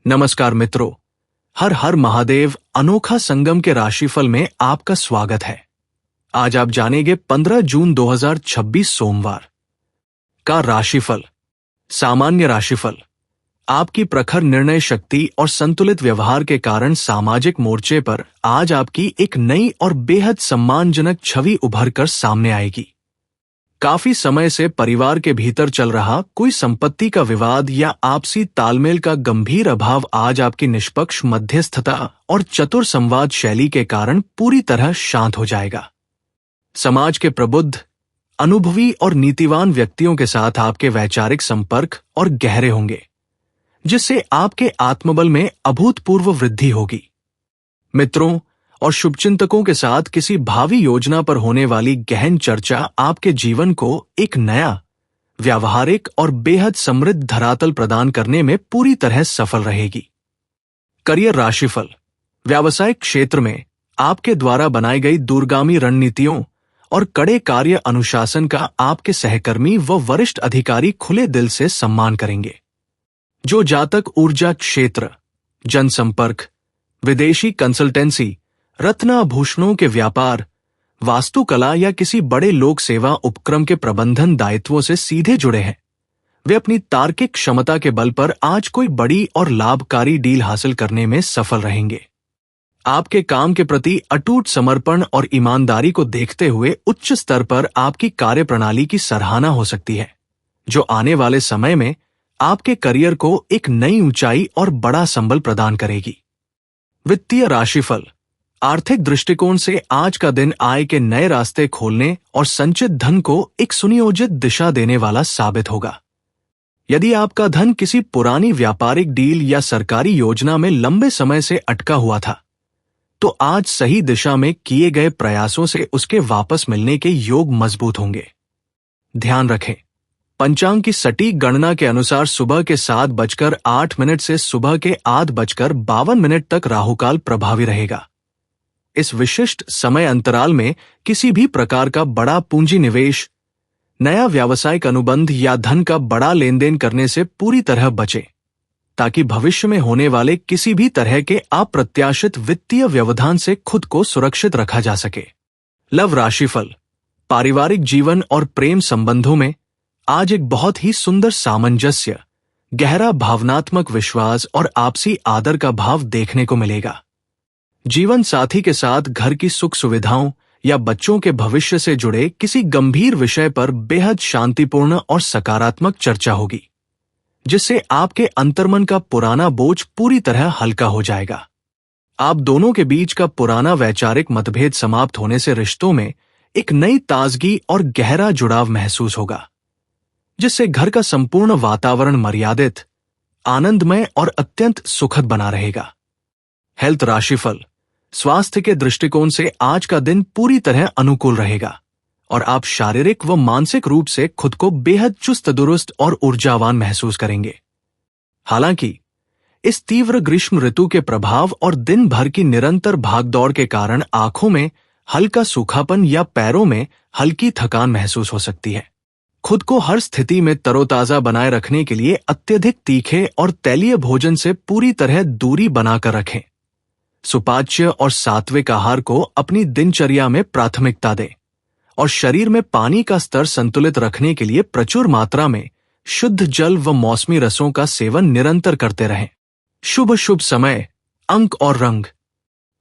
नमस्कार मित्रों, हर हर महादेव अनोखा संगम के राशिफल में आपका स्वागत है। आज आप जानेंगे 15 जून 2026 सोमवार का राशिफल। सामान्य राशिफल। आपकी प्रखर निर्णय शक्ति और संतुलित व्यवहार के कारण सामाजिक मोर्चे पर आज आपकी एक नई और बेहद सम्मानजनक छवि उभर कर सामने आएगी। काफी समय से परिवार के भीतर चल रहा कोई संपत्ति का विवाद या आपसी तालमेल का गंभीर अभाव आज आपकी निष्पक्ष मध्यस्थता और चतुर संवाद शैली के कारण पूरी तरह शांत हो जाएगा। समाज के प्रबुद्ध, अनुभवी और नीतिवान व्यक्तियों के साथ आपके वैचारिक संपर्क और गहरे होंगे, जिससे आपके आत्मबल में अभूतपूर्व वृद्धि होगी। मित्रों और शुभचिंतकों के साथ किसी भावी योजना पर होने वाली गहन चर्चा आपके जीवन को एक नया, व्यावहारिक और बेहद समृद्ध धरातल प्रदान करने में पूरी तरह सफल रहेगी। करियर राशिफल। व्यावसायिक क्षेत्र में आपके द्वारा बनाई गई दूरगामी रणनीतियों और कड़े कार्य अनुशासन का आपके सहकर्मी व वरिष्ठ अधिकारी खुले दिल से सम्मान करेंगे। जो जातक ऊर्जा क्षेत्र, जनसंपर्क, विदेशी कंसल्टेंसी, रत्नाभूषणों के व्यापार, वास्तुकला या किसी बड़े लोक सेवा उपक्रम के प्रबंधन दायित्वों से सीधे जुड़े हैं, वे अपनी तार्किक क्षमता के बल पर आज कोई बड़ी और लाभकारी डील हासिल करने में सफल रहेंगे। आपके काम के प्रति अटूट समर्पण और ईमानदारी को देखते हुए उच्च स्तर पर आपकी कार्यप्रणाली की सराहना हो सकती है, जो आने वाले समय में आपके करियर को एक नई ऊंचाई और बड़ा संबल प्रदान करेगी। वित्तीय राशिफल। आर्थिक दृष्टिकोण से आज का दिन आय के नए रास्ते खोलने और संचित धन को एक सुनियोजित दिशा देने वाला साबित होगा। यदि आपका धन किसी पुरानी व्यापारिक डील या सरकारी योजना में लंबे समय से अटका हुआ था, तो आज सही दिशा में किए गए प्रयासों से उसके वापस मिलने के योग मजबूत होंगे। ध्यान रखें, पंचांग की सटीक गणना के अनुसार सुबह के 7:08 से सुबह के 8:52 तक राहुकाल प्रभावी रहेगा। इस विशिष्ट समय अंतराल में किसी भी प्रकार का बड़ा पूंजी निवेश, नया व्यावसायिक अनुबंध या धन का बड़ा लेन देन करने से पूरी तरह बचें, ताकि भविष्य में होने वाले किसी भी तरह के अप्रत्याशित वित्तीय व्यवधान से खुद को सुरक्षित रखा जा सके। लव राशिफल। पारिवारिक जीवन और प्रेम संबंधों में आज एक बहुत ही सुंदर सामंजस्य, गहरा भावनात्मक विश्वास और आपसी आदर का भाव देखने को मिलेगा। जीवन साथी के साथ घर की सुख सुविधाओं या बच्चों के भविष्य से जुड़े किसी गंभीर विषय पर बेहद शांतिपूर्ण और सकारात्मक चर्चा होगी, जिससे आपके अंतर्मन का पुराना बोझ पूरी तरह हल्का हो जाएगा। आप दोनों के बीच का पुराना वैचारिक मतभेद समाप्त होने से रिश्तों में एक नई ताजगी और गहरा जुड़ाव महसूस होगा, जिससे घर का संपूर्ण वातावरण मर्यादित, आनंदमय और अत्यंत सुखद बना रहेगा। हेल्थ राशिफल। स्वास्थ्य के दृष्टिकोण से आज का दिन पूरी तरह अनुकूल रहेगा और आप शारीरिक व मानसिक रूप से खुद को बेहद चुस्त दुरुस्त और ऊर्जावान महसूस करेंगे। हालांकि इस तीव्र ग्रीष्म ऋतु के प्रभाव और दिन भर की निरंतर भागदौड़ के कारण आंखों में हल्का सूखापन या पैरों में हल्की थकान महसूस हो सकती है। खुद को हर स्थिति में तरोताजा बनाए रखने के लिए अत्यधिक तीखे और तैलीय भोजन से पूरी तरह दूरी बनाकर रखें। सुपाच्य और सात्विक आहार को अपनी दिनचर्या में प्राथमिकता दें और शरीर में पानी का स्तर संतुलित रखने के लिए प्रचुर मात्रा में शुद्ध जल व मौसमी रसों का सेवन निरंतर करते रहें। शुभ समय, अंक और रंग।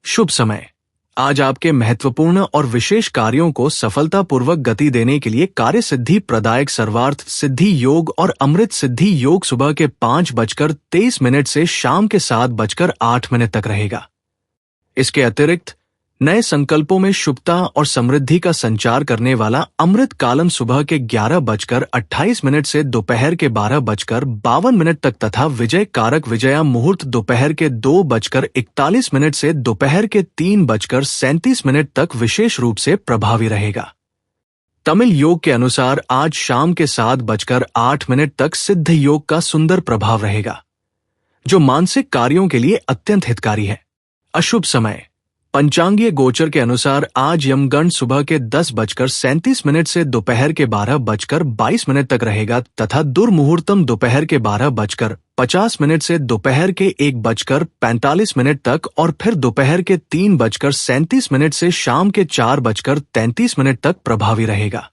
शुभ समय। आज आपके महत्वपूर्ण और विशेष कार्यों को सफलतापूर्वक गति देने के लिए कार्य सिद्धि प्रदायक सर्वार्थ सिद्धि योग और अमृत सिद्धि योग सुबह के 5:23 से शाम के 7:08 तक रहेगा। इसके अतिरिक्त नए संकल्पों में शुभता और समृद्धि का संचार करने वाला अमृत कालम सुबह के 11:28 से दोपहर के 12:52 तक तथा विजय कारक विजया मुहूर्त दोपहर के 2:41 से दोपहर के 3:37 तक विशेष रूप से प्रभावी रहेगा। तमिल योग के अनुसार आज शाम के 7:08 तक सिद्ध योग का सुंदर प्रभाव रहेगा, जो मानसिक कार्यों के लिए अत्यंत हितकारी है। अशुभ समय। पंचांगीय गोचर के अनुसार आज यमगंड सुबह के 10:37 से दोपहर के 12:22 तक रहेगा तथा दुर्मुहूर्तम दोपहर के 12:50 से दोपहर के 1:45 तक और फिर दोपहर के 3:37 से शाम के 4:33 तक प्रभावी रहेगा।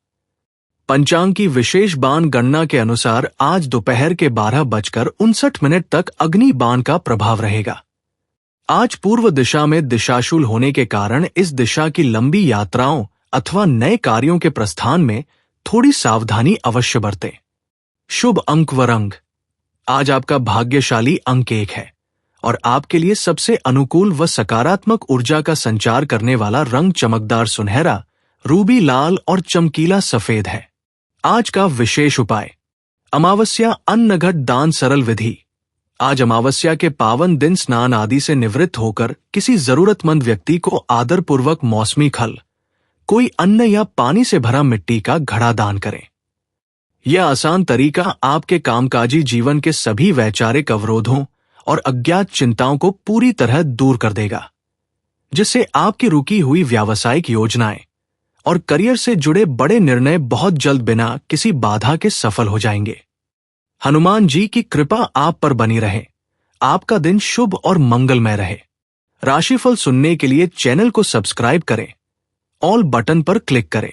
पंचांग की विशेष बाण गणना के अनुसार आज दोपहर के 12:59 तक अग्नि बाण का प्रभाव रहेगा। आज पूर्व दिशा में दिशाशूल होने के कारण इस दिशा की लंबी यात्राओं अथवा नए कार्यों के प्रस्थान में थोड़ी सावधानी अवश्य बरतें। शुभ अंक व रंग। आज आपका भाग्यशाली अंक 1 है और आपके लिए सबसे अनुकूल व सकारात्मक ऊर्जा का संचार करने वाला रंग चमकदार सुनहरा, रूबी लाल और चमकीला सफेद है। आज का विशेष उपाय, अमावस्या अन्नघट दान सरल विधि। आज अमावस्या के पावन दिन स्नान आदि से निवृत्त होकर किसी जरूरतमंद व्यक्ति को आदरपूर्वक मौसमी खल, कोई अन्न या पानी से भरा मिट्टी का घड़ा दान करें। यह आसान तरीका आपके कामकाजी जीवन के सभी वैचारिक अवरोधों और अज्ञात चिंताओं को पूरी तरह दूर कर देगा, जिससे आपकी रुकी हुई व्यावसायिक योजनाएं और करियर से जुड़े बड़े निर्णय बहुत जल्द बिना किसी बाधा के सफल हो जाएंगे। हनुमान जी की कृपा आप पर बनी रहे। आपका दिन शुभ और मंगलमय रहे। राशिफल सुनने के लिए चैनल को सब्सक्राइब करें, ऑल बटन पर क्लिक करें।